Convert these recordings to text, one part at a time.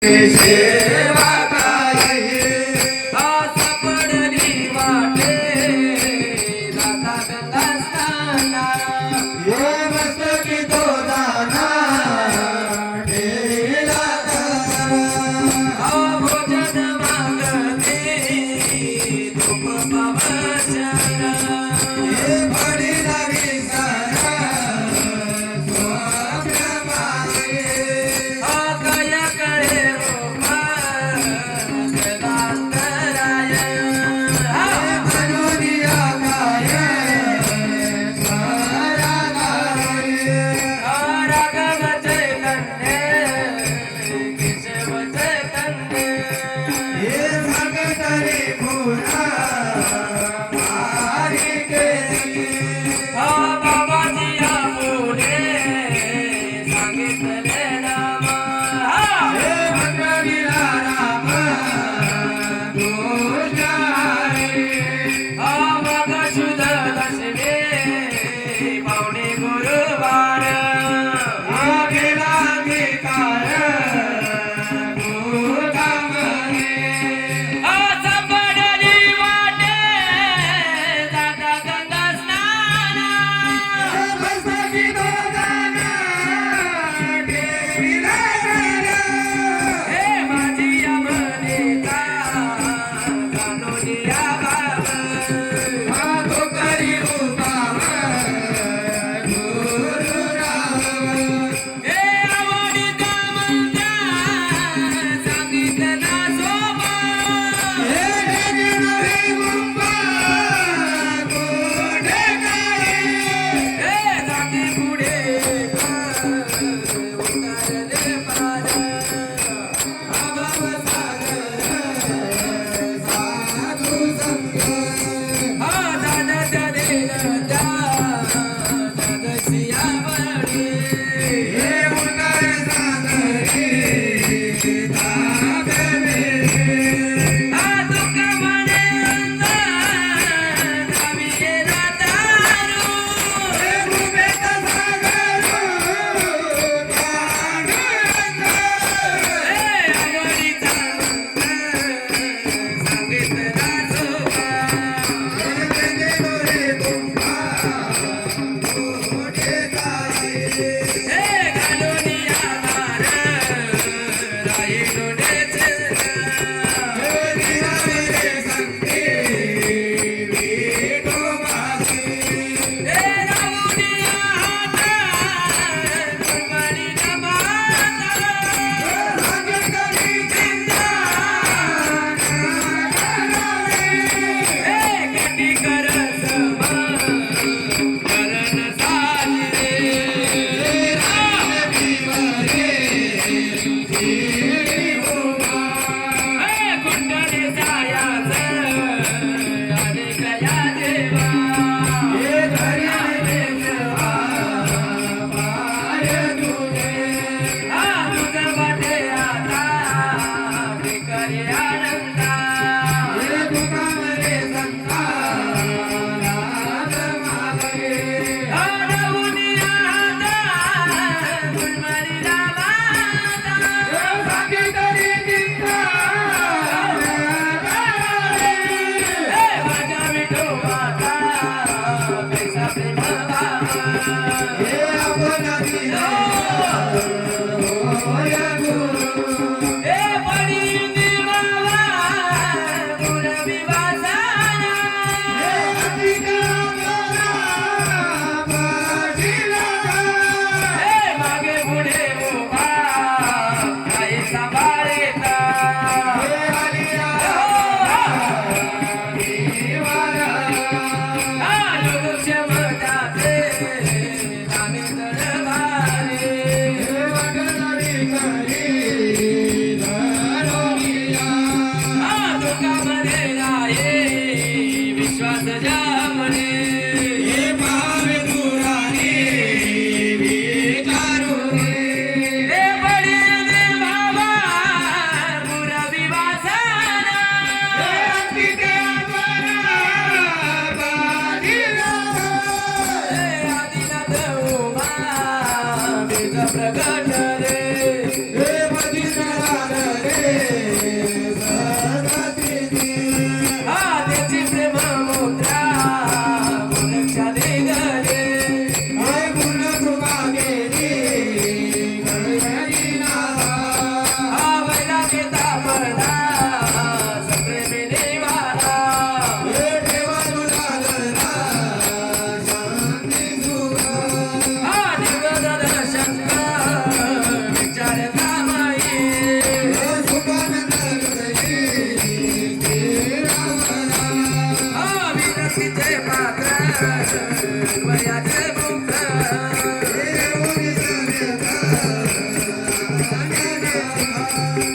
सेवा काय सापडली वाटे दाता गंगा स्नाना ये मस्तकी तो दाना ठेला करा भोजन मागते धूप पावचरा ये बडी लागी सारा स्वप्न मागे कया कळे रूपा जगांतराय मनोनिया काय खरा गाये राघव चैतन्य केशव चैतन्य ये भगतरी पुरा मारी केली बाबाजी पुढे सांगितले नाम हे भगवीला राम तुझ्यारे मग शुद्ध दशमी पावणे गुरुवार आगे लागे काय गोदामने सापडली वाटे दाता गंगा स्नाना मस्तकी दोदाना ठेविला करा हे माझी अमनेता कानोनिया बाबा मागो करी उपाव गुरु राम हे आवडीचा मंत्र सांगितला सोबा हे ढेकळे मुंबा कोठे काय हे जाती पुढे उतरले पार अभाव सागर साधू संग दादा दादा दादसिया बडी हे उंडार सागरी ताबे मेरे तुका म्हणे नाविये दातारू हे भूमेत सागर पांडुरंग आवडीचा सांगितला सोबा हे गंगे डोळे तुंबा कोठे काय हे घालूनिया मार राहिलोडेच हे निराविरे संगे भेटो मागे हे राहुनिया हाता गुरबाणीचा माता भगतरी चिंता हे कटी कर समा करण साजरे हे कुंडले जायाच आणि कया देवा तुझं वाटे आता विकरी आनंदा राहुनिया हाता गुरबाणीचा माता हे माझ्या विठोबाचा पैसा प्रेम हे पडी देवाला गुरवी वासना हे मागे पुढे उभा काही सांभाळेता क्षमताचे नामे दरबारे तुका म्हणे आहे विश्वास जामणे हे बडी देवाला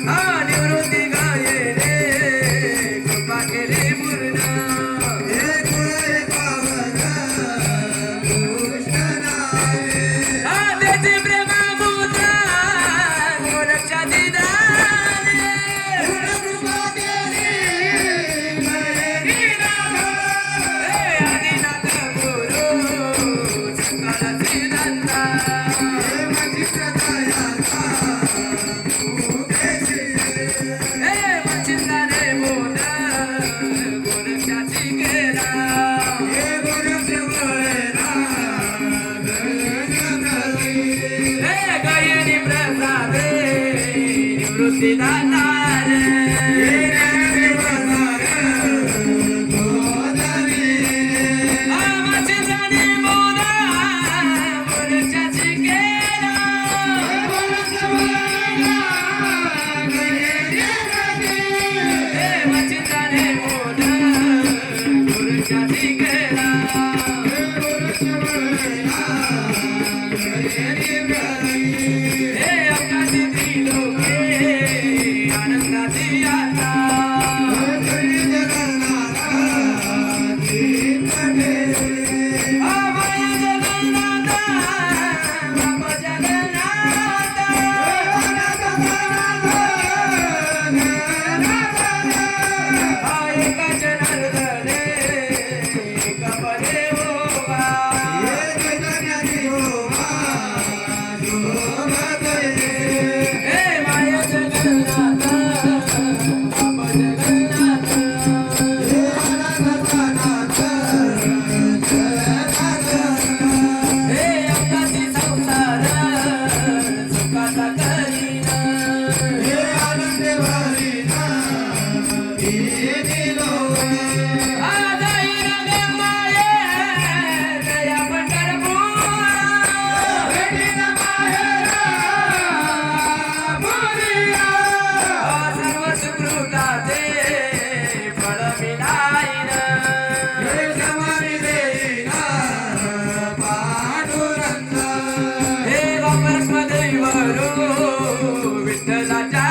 हा निवृत्ती गाये रे कृपा केली पूर्ण हे कुळे पावन कृष्ण नावे हा त्याची प्रेमामूर्ता गोरक्षा दिदाने कृपा केली गहिनीनाथ. हे आदिनाथ गुरु सकळ श्रीनंदा हे मचित्रकायाचा मुखेशी हे मच्छिंदाने मोद गोरक्षाची केला हे गुरुप्रभुरा गणगणली. हे गायनी प्रसादे निवृत्ती दातार हे ज्ञानदेवधार गोधरी. मच्छिंदाने मोद गोरक्षाची केला हे गुरुप्रभुरा गणगणली. हे मच्छिंदाने मोद गोरक्षाची केला हे गुरुप्रभुरा गणगणली. हे अकाशी त्रिलोके आनंदाची यात्रा धनी जगन्नाथा तीर्थडे. अभय जगन्नाथ बाप जगन्नाथ एक जनार्दने एक पदे होवा हे माय जगन्नाथ बाप जगन्नाथ हे अकाशी संसार सुखाचा करीना आदाई रंगमाये दया पंढरपूर सर्व सुकृताचे फळ विनाईन हे वापर पदैवरू विठ्ठलाच्या